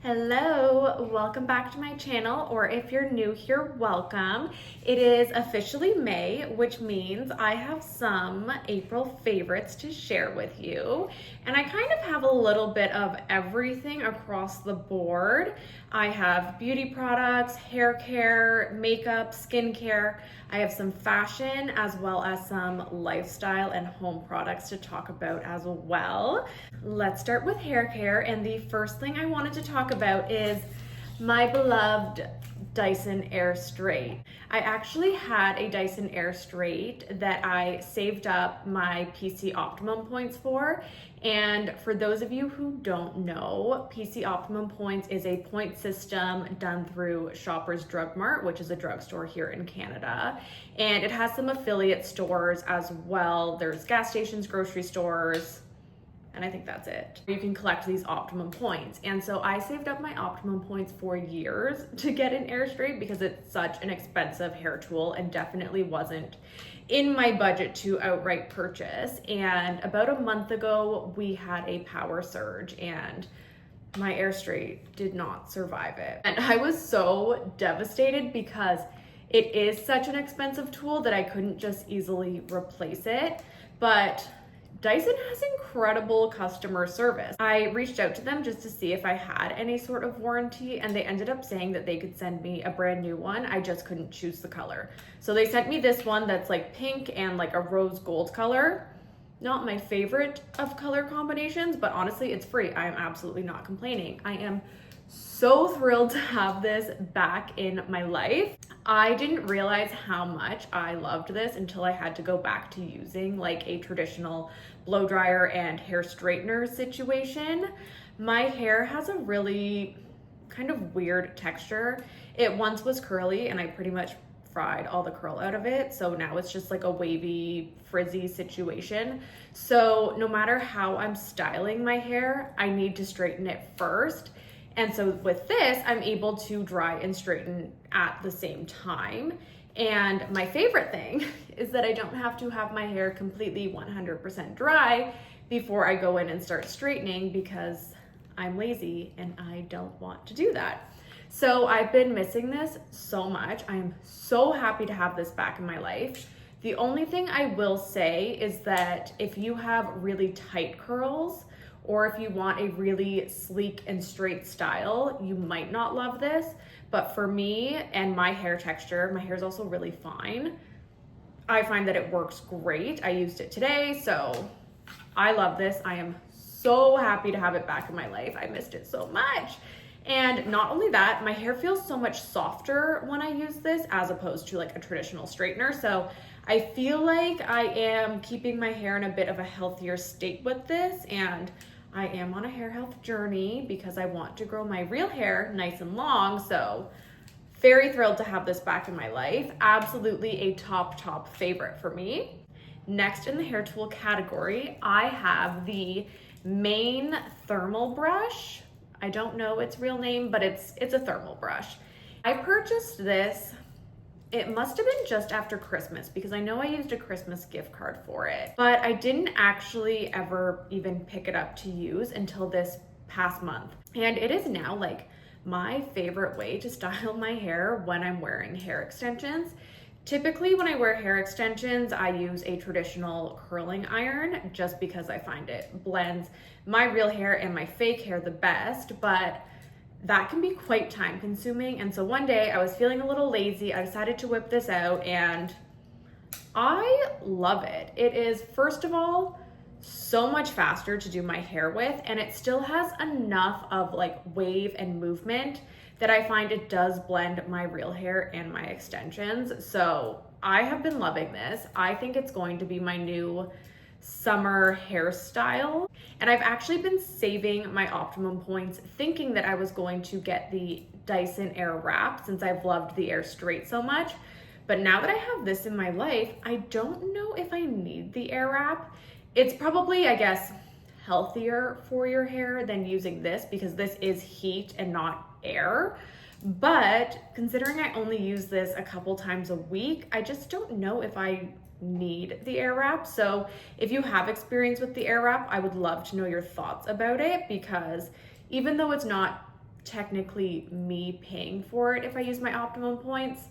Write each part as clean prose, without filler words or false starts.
Hello, welcome back to my channel, or if you're new here, welcome. It is officially May, which means I have some April favorites to share with you. And I kind of have a little bit of everything across the board. I have beauty products, hair care, makeup, skincare. I have some fashion as well as some lifestyle and home products to talk about as well. Let's start with hair care, and the first thing I wanted to talk about is my beloved Dyson Air Straight. I actually had a Dyson Air Straight that I saved up my PC Optimum points for. And for those of you who don't know, PC Optimum points is a point system done through Shoppers Drug Mart, which is a drugstore here in Canada. And it has some affiliate stores as well. There's gas stations, grocery stores, and I think that's it. You can collect these Optimum points. And so I saved up my Optimum points for years to get an Air Straight because it's such an expensive hair tool and definitely wasn't in my budget to outright purchase. And about a month ago, we had a power surge and my Air Straight did not survive it. And I was so devastated because it is such an expensive tool that I couldn't just easily replace it. But Dyson has incredible customer service. I reached out to them just to see if I had any sort of warranty, and they ended up saying that they could send me a brand new one. I just couldn't choose the color. So they sent me this one that's like pink and like a rose gold color. Not my favorite of color combinations, but honestly, it's free. I am absolutely not complaining. I am so thrilled to have this back in my life. I didn't realize how much I loved this until I had to go back to using like a traditional blow dryer and hair straightener situation. My hair has a really kind of weird texture. It once was curly and I pretty much fried all the curl out of it. So now it's just like a wavy, frizzy situation. So no matter how I'm styling my hair, I need to straighten it first. And so with this, I'm able to dry and straighten at the same time. And my favorite thing is that I don't have to have my hair completely 100% dry before I go in and start straightening because I'm lazy and I don't want to do that. So I've been missing this so much. I am so happy to have this back in my life. The only thing I will say is that if you have really tight curls, or if you want a really sleek and straight style, you might not love this. But for me and my hair texture, my hair is also really fine. I find that it works great. I used it today, so I love this. I am so happy to have it back in my life. I missed it so much. And not only that, my hair feels so much softer when I use this as opposed to like a traditional straightener. So I feel like I am keeping my hair in a bit of a healthier state with this, and I am on a hair health journey because I want to grow my real hair nice and long. So very thrilled to have this back in my life. Absolutely a top favorite for me. Next in the hair tool category, I have the Main Thermal Brush. I don't know its real name, but it's a thermal brush. I purchased this, it must have been just after Christmas because I know I used a Christmas gift card for it, but I didn't actually ever even pick it up to use until this past month. And it is now like my favorite way to style my hair when I'm wearing hair extensions. Typically when I wear hair extensions, I use a traditional curling iron just because I find it blends my real hair and my fake hair the best, but that can be quite time consuming. And so one day I was feeling a little lazy. I decided to whip this out and I love it. It is, first of all, so much faster to do my hair with, and it still has enough of like wave and movement that I find it does blend my real hair and my extensions. So I have been loving this. I think it's going to be my new summer hairstyle. And I've actually been saving my Optimum points thinking that I was going to get the Dyson Air Wrap since I've loved the Air Straight so much. But now that I have this in my life, I don't know if I need the Air Wrap. It's probably, I guess, healthier for your hair than using this because this is heat and not air. But considering I only use this a couple times a week, I just don't know if I need the Air Wrap. So if you have experience with the Air Wrap, I would love to know your thoughts about it because even though it's not technically me paying for it if I use my Optimum points.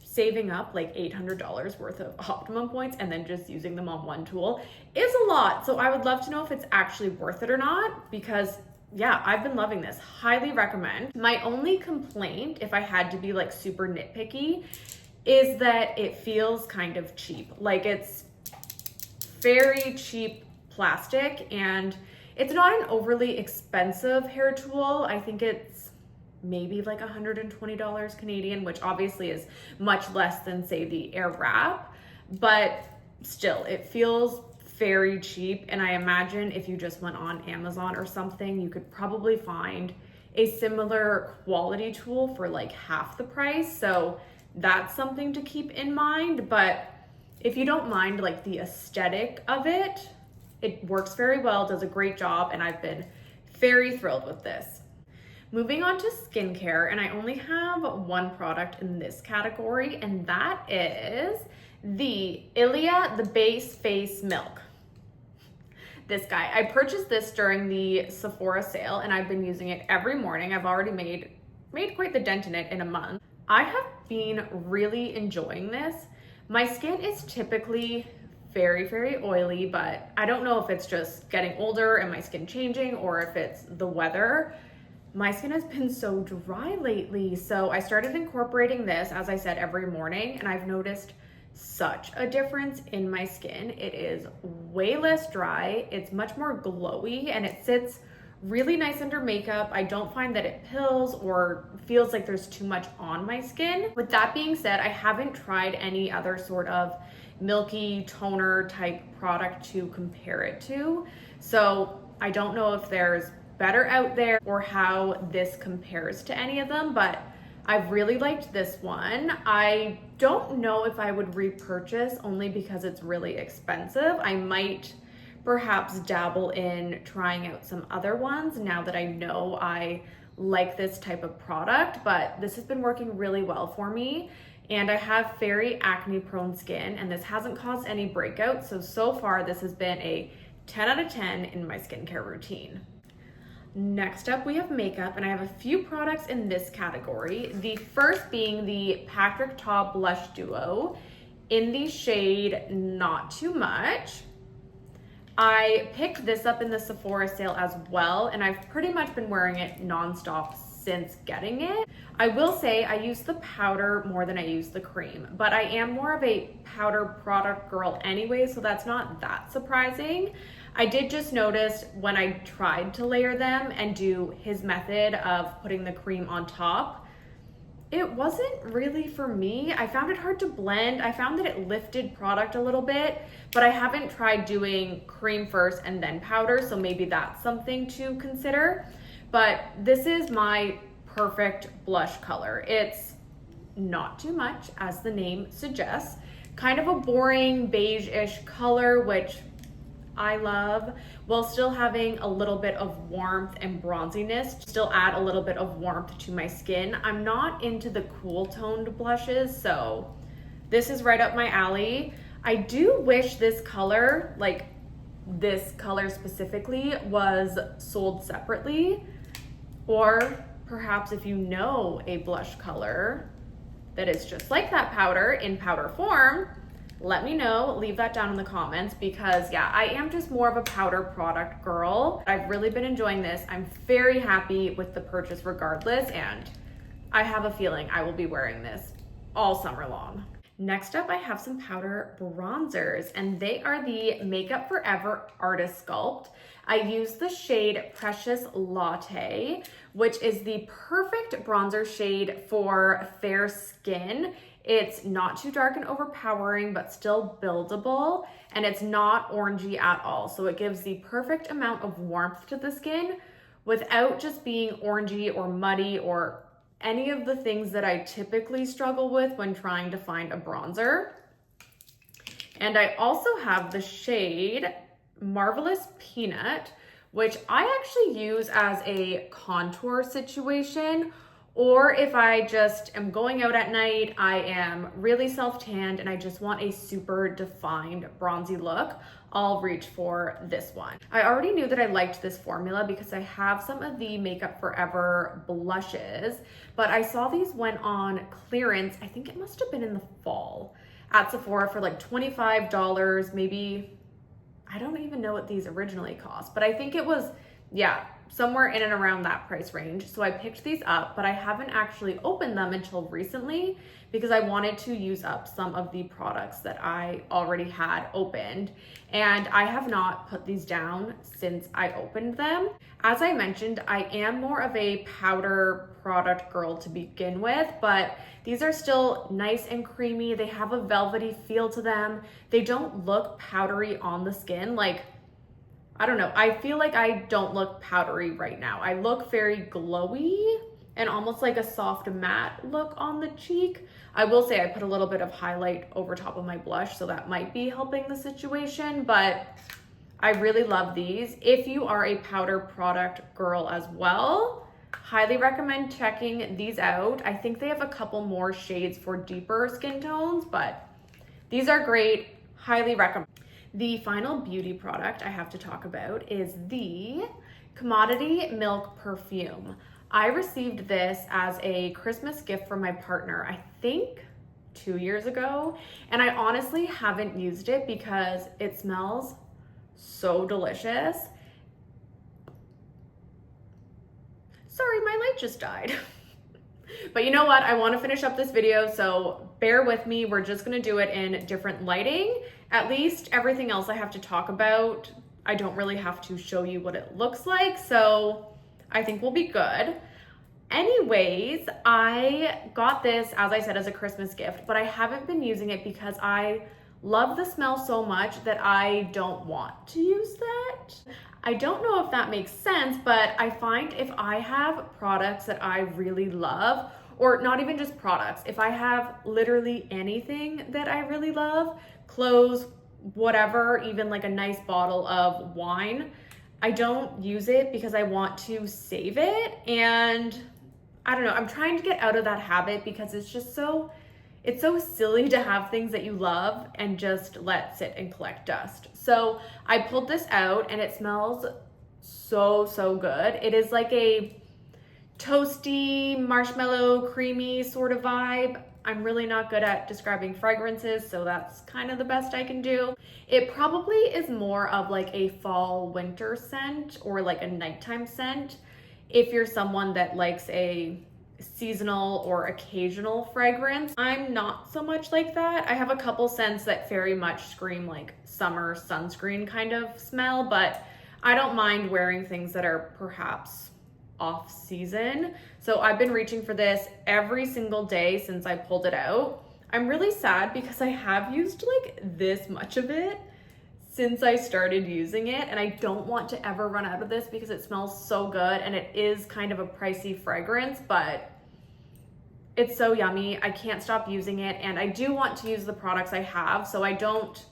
Saving up like $800 worth of Optimum points and then just using them on one tool is a lot. So I would love to know if it's actually worth it or not, because yeah, I've been loving this. Highly recommend. My only complaint, if I had to be like super nitpicky, is that it feels kind of cheap. Like it's very cheap plastic, and it's not an overly expensive hair tool. I think it's maybe like $120 Canadian, which obviously is much less than say the Airwrap, but still it feels very cheap. And I imagine if you just went on Amazon or something, you could probably find a similar quality tool for like half the price. So that's something to keep in mind. But if you don't mind like the aesthetic of it, it works very well, does a great job, and I've been very thrilled with this. Moving on to skincare, and I only have one product in this category, and that is the Ilia The Base Face Milk. This guy, I purchased this during the Sephora sale, and I've been using it every morning. I've already made quite the dent in it in a month. I have been really enjoying this. My skin is typically very, very oily, but I don't know if it's just getting older and my skin changing or if it's the weather. My skin has been so dry lately, so I started incorporating this, as I said, every morning, and I've noticed such a difference in my skin. It is way less dry, it's much more glowy, and it sits really nice under makeup. I don't find that it pills or feels like there's too much on my skin. With that being said, I haven't tried any other sort of milky toner type product to compare it to, so I don't know if there's better out there or how this compares to any of them, but I've really liked this one. I don't know if I would repurchase only because it's really expensive. I might perhaps dabble in trying out some other ones now that I know I like this type of product, but this has been working really well for me. And I have very acne prone skin, and this hasn't caused any breakouts. So far this has been a 10 out of 10 in my skincare routine. Next up, we have makeup, and I have a few products in this category. The first being the Patrick Ta Blush Duo in the shade Not Too Much. I picked this up in the Sephora sale as well, and I've pretty much been wearing it nonstop since getting it. I will say I use the powder more than I use the cream, but I am more of a powder product girl anyway, so that's not that surprising. I did just notice when I tried to layer them and do his method of putting the cream on top, it wasn't really for me. I found it hard to blend. I found that it lifted product a little bit, but I haven't tried doing cream first and then powder, so maybe that's something to consider. But this is my perfect blush color. It's not too much, as the name suggests. Kind of a boring beige-ish color, which I love, while still having a little bit of warmth and bronziness, still add a little bit of warmth to my skin. I'm not into the cool toned blushes, so this is right up my alley. I do wish this color, like this color specifically, was sold separately, or perhaps if you know a blush color that is just like that powder in powder form, let me know, leave that down in the comments, because yeah, I am just more of a powder product girl. I've really been enjoying this. I'm very happy with the purchase regardless, and I have a feeling I will be wearing this all summer long. Next up, I have some powder bronzers, and they are the Makeup Forever Artist Sculpt. I use the shade Precious Latte, which is the perfect bronzer shade for fair skin. It's not too dark and overpowering, but still buildable, and it's not orangey at all. So it gives the perfect amount of warmth to the skin without just being orangey or muddy or any of the things that I typically struggle with when trying to find a bronzer. And I also have the shade Marvelous Peanut, which I actually use as a contour situation, Or if I just am going out at night, I am really self-tanned and I just want a super defined bronzy look, I'll reach for this one. I already knew that I liked this formula because I have some of the Makeup Forever blushes, but I saw these went on clearance. I think it must have been in the fall at Sephora for like $25, maybe. I don't even know what these originally cost, but I think it was, yeah, somewhere in and around that price range. So I picked these up, but I haven't actually opened them until recently because I wanted to use up some of the products that I already had opened. And I have not put these down since I opened them. As I mentioned, I am more of a powder product girl to begin with, but these are still nice and creamy. They have a velvety feel to them. They don't look powdery on the skin. Like, I don't know, I feel like I don't look powdery right now. I look very glowy and almost like a soft matte look on the cheek. I will say I put a little bit of highlight over top of my blush, so that might be helping the situation, but I really love these. If you are a powder product girl as well, highly recommend checking these out. I think they have a couple more shades for deeper skin tones, but these are great, highly recommend. The final beauty product I have to talk about is the Commodity Milk Perfume. I received this as a Christmas gift from my partner, I think 2 years ago, and I honestly haven't used it because it smells so delicious. Sorry, my light just died. But you know what? I want to finish up this video, so bear with me. We're just going to do it in different lighting. At least everything else I have to talk about, I don't really have to show you what it looks like, so I think we'll be good. Anyways, I got this, as I said, as a Christmas gift, but I haven't been using it because I love the smell so much that I don't want to use that. I don't know if that makes sense, but I find if I have products that I really love, or not even just products, if I have literally anything that I really love, clothes, whatever, even like a nice bottle of wine, I don't use it because I want to save it. And I don't know, I'm trying to get out of that habit because it's just so, it's so silly to have things that you love and just let sit and collect dust. So I pulled this out and it smells so good. It is like a toasty, marshmallow, creamy sort of vibe. I'm really not good at describing fragrances, so that's kind of the best I can do. It probably is more of like a fall winter scent or like a nighttime scent if you're someone that likes a seasonal or occasional fragrance. I'm not so much like that. I have a couple scents that very much scream like summer sunscreen kind of smell, but I don't mind wearing things that are perhaps off season. So I've been reaching for this every single day since I pulled it out. I'm really sad because I have used like this much of it since I started using it, and I don't want to ever run out of this because it smells so good and it is kind of a pricey fragrance, but it's so yummy. I can't stop using it, and I do want to use the products I have so I don't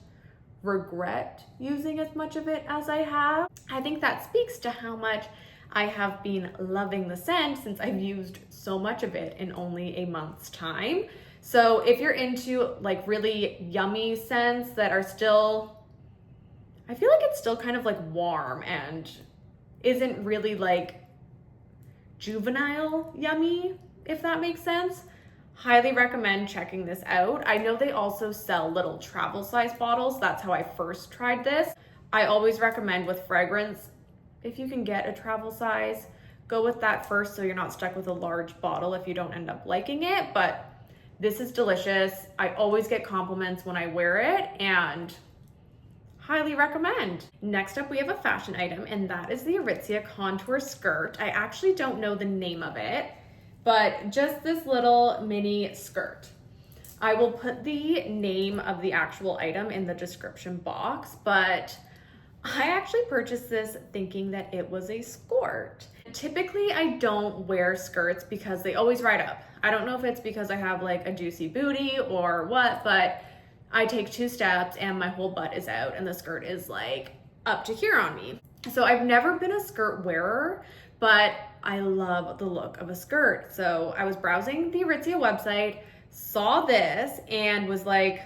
regret using as much of it as I have. I think that speaks to how much I have been loving the scent since I've used so much of it in only a month's time. So if you're into like really yummy scents that are still, I feel like it's still kind of like warm and isn't really like juvenile yummy, if that makes sense, highly recommend checking this out. I know they also sell little travel size bottles. That's how I first tried this. I always recommend with fragrance, if you can get a travel size, go with that first so you're not stuck with a large bottle if you don't end up liking it. But this is delicious. I always get compliments when I wear it and highly recommend. Next up, we have a fashion item, and that is the Aritzia Contour Skirt. I actually don't know the name of it, but just this little mini skirt. I will put the name of the actual item in the description box, but I actually purchased this thinking that it was a skirt. Typically, I don't wear skirts because they always ride up. I don't know if it's because I have like a juicy booty or what, but I take 2 steps and my whole butt is out and the skirt is like up to here on me. So I've never been a skirt wearer, but I love the look of a skirt. So I was browsing the Aritzia website, saw this, and was like,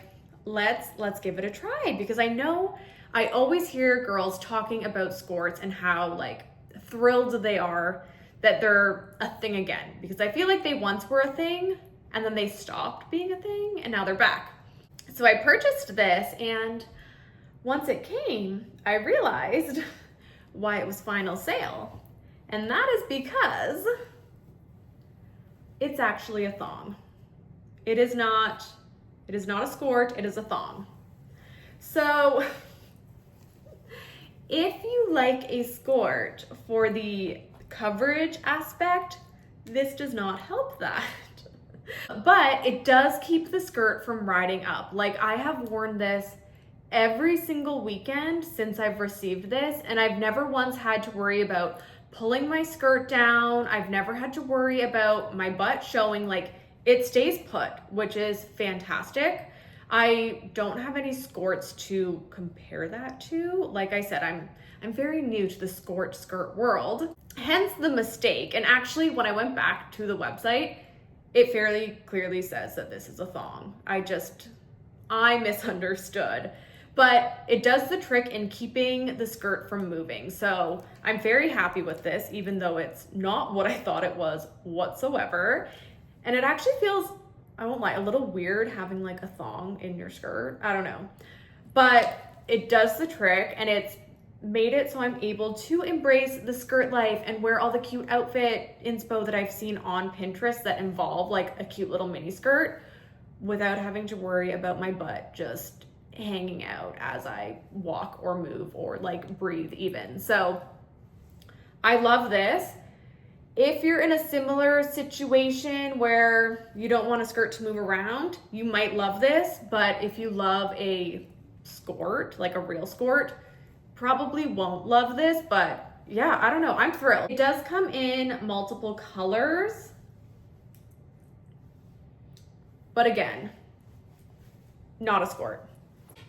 let's give it a try, because I know I always hear girls talking about skirts and how like thrilled they are that they're a thing again, because I feel like they once were a thing and then they stopped being a thing and now they're back. So I purchased this, and once it came, I realized why it was final sale. And that is because it's actually a thong. It is not a skirt, it is a thong. So if you like a skirt for the coverage aspect, this does not help that. But it does keep the skirt from riding up. Like, I have worn this every single weekend since I've received this, and I've never once had to worry about pulling my skirt down. I've never had to worry about my butt showing. Like, it stays put, which is fantastic. I don't have any skirts to compare that to. Like I said, I'm very new to the skirt world, hence the mistake. And actually, when I went back to the website, it fairly clearly says that this is a thong. I misunderstood. But it does the trick in keeping the skirt from moving. So I'm very happy with this, even though it's not what I thought it was whatsoever. And it actually feels, I won't lie, a little weird having like a thong in your skirt. I don't know. But it does the trick, and it's made it so I'm able to embrace the skirt life and wear all the cute outfit inspo that I've seen on Pinterest that involve like a cute little mini skirt without having to worry about my butt just hanging out as I walk or move or like breathe even. So I love this. If you're in a similar situation where you don't want a skirt to move around, you might love this. But if you love a skirt, like a real skirt, probably won't love this. But yeah, I don't know, I'm thrilled. It does come in multiple colors, but again, not a skirt.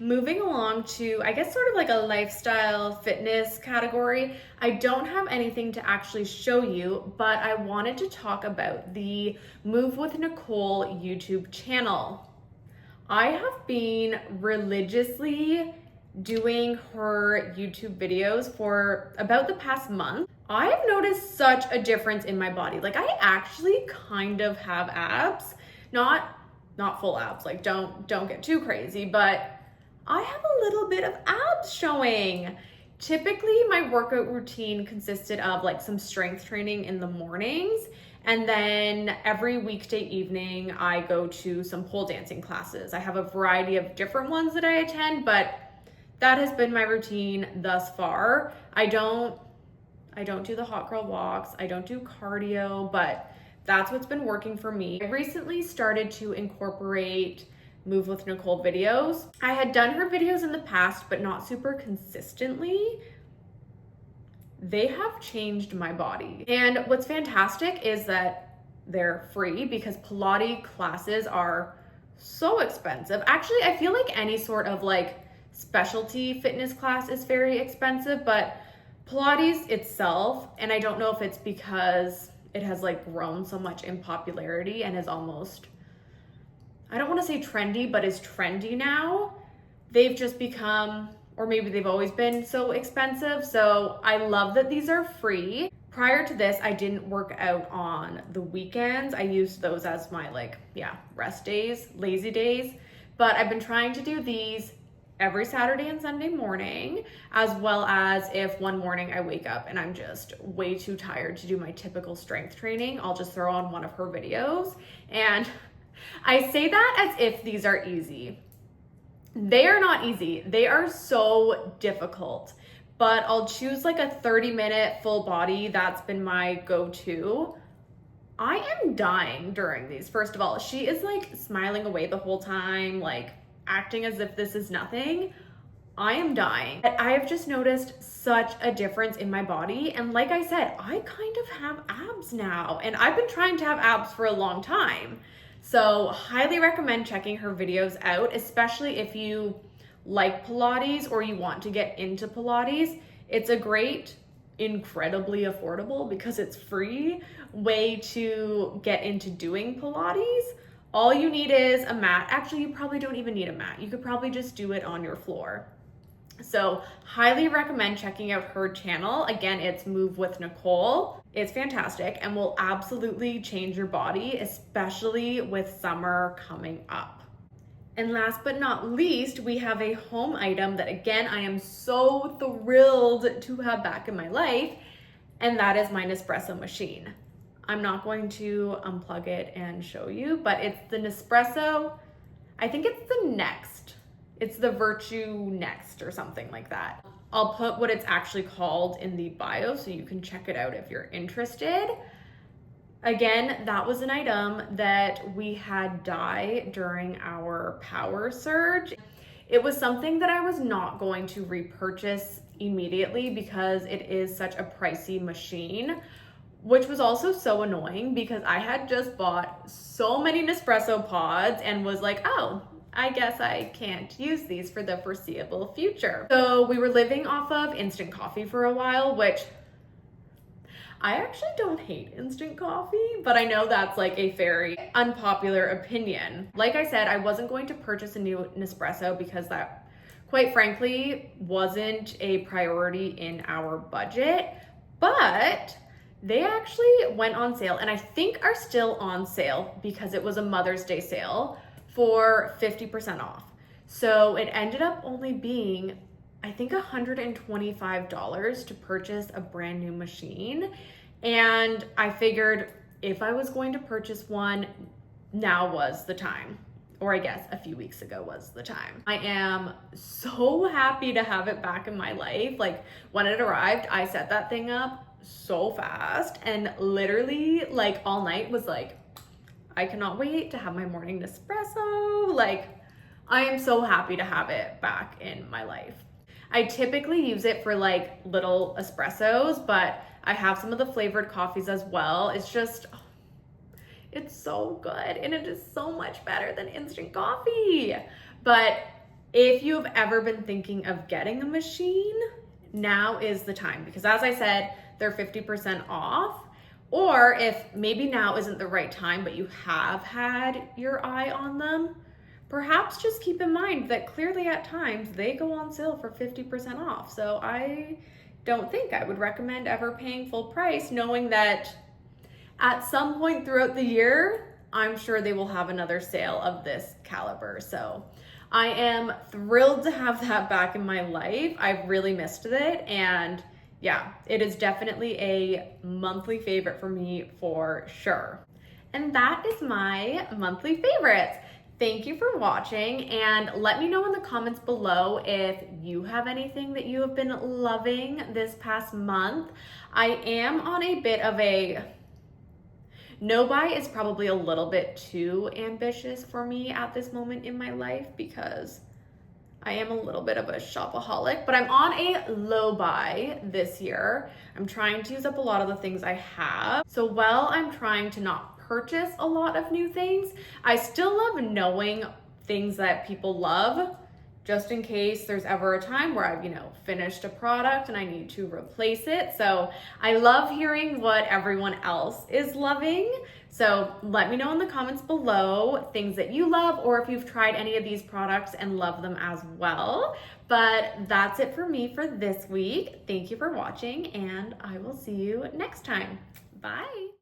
Moving along to, I guess, sort of like a lifestyle fitness category. I don't have anything to actually show you, but I wanted to talk about the Move with Nicole YouTube channel. I have been religiously doing her YouTube videos for about the past month. I have noticed such a difference in my body. Like, I actually kind of have abs, not full abs, like don't get too crazy, but I have a little bit of abs showing. Typically, my workout routine consisted of like some strength training in the mornings, and then every weekday evening, I go to some pole dancing classes. I have a variety of different ones that I attend, but that has been my routine thus far. I don't do the hot girl walks. I don't do cardio, but that's what's been working for me. I recently started to incorporate Move with Nicole videos. I had done her videos in the past, but not super consistently. They have changed my body. And what's fantastic is that they're free, because Pilates classes are so expensive. Actually, I feel like any sort of like specialty fitness class is very expensive, but Pilates itself, and I don't know if it's because it has like grown so much in popularity and is almost, I don't want to say trendy, but is trendy now. They've just become, or maybe they've always been so expensive. So I love that these are free. Prior to this, I didn't work out on the weekends. I used those as my rest days, lazy days. But I've been trying to do these every Saturday and Sunday morning, as well as if one morning I wake up and I'm just way too tired to do my typical strength training, I'll just throw on one of her videos. And I say that as if these are easy. They are not easy. They are so difficult, but I'll choose like a 30-minute full body. That's been my go-to. I am dying during these. First of all, she is like smiling away the whole time, like acting as if this is nothing. I am dying. I have just noticed such a difference in my body. And like I said, I kind of have abs now, and I've been trying to have abs for a long time. So highly recommend checking her videos out, especially if you like Pilates or you want to get into Pilates. It's a great incredibly affordable because it's free way to get into doing Pilates. All you need is a mat. Actually, you probably don't even need a mat. You could probably just do it on your floor. So highly recommend checking out her channel. Again, it's Move with Nicole. It's fantastic and will absolutely change your body, especially with summer coming up. And last but not least, we have a home item that, again, I am so thrilled to have back in my life, and that is my Nespresso machine. I'm not going to unplug it and show you, but it's the Nespresso, I think it's the Next. It's the Virtue Next or something like that. I'll put what it's actually called in the bio so you can check it out if you're interested. Again, that was an item that we had die during our power surge. It was something that I was not going to repurchase immediately because it is such a pricey machine, which was also so annoying because I had just bought so many Nespresso pods and was like, oh, I guess I can't use these for the foreseeable future. So we were living off of instant coffee for a while, which I actually don't hate instant coffee, but I know that's like a very unpopular opinion. Like I said, I wasn't going to purchase a new Nespresso because that, quite frankly, wasn't a priority in our budget, but they actually went on sale and I think are still on sale because it was a Mother's Day sale for 50% off. So it ended up only being, I think, $125 to purchase a brand new machine. And I figured if I was going to purchase one, now was the time. Or I guess a few weeks ago was the time. I am so happy to have it back in my life. Like when it arrived, I set that thing up so fast and literally like all night was like, I cannot wait to have my morning Nespresso. Like I am so happy to have it back in my life. I typically use it for like little espressos, but I have some of the flavored coffees as well. It's just, it's so good and it is so much better than instant coffee. But if you've ever been thinking of getting a machine, now is the time because as I said, they're 50% off. Or if maybe now isn't the right time, but you have had your eye on them, perhaps just keep in mind that clearly at times they go on sale for 50% off. So I don't think I would recommend ever paying full price, knowing that at some point throughout the year, I'm sure they will have another sale of this caliber. So I am thrilled to have that back in my life. I've really missed it. And yeah, it is definitely a monthly favorite for me for sure. And that is my monthly favorites. Thank you for watching and let me know in the comments below if you have anything that you have been loving this past month. I am on a bit of a, no buy is probably a little bit too ambitious for me at this moment in my life because I am a little bit of a shopaholic, but I'm on a low buy this year. I'm trying to use up a lot of the things I have. So while I'm trying to not purchase a lot of new things, I still love knowing things that people love, just in case there's ever a time where I've, finished a product and I need to replace it. So I love hearing what everyone else is loving. So let me know in the comments below things that you love or if you've tried any of these products and love them as well. But that's it for me for this week. Thank you for watching and I will see you next time. Bye.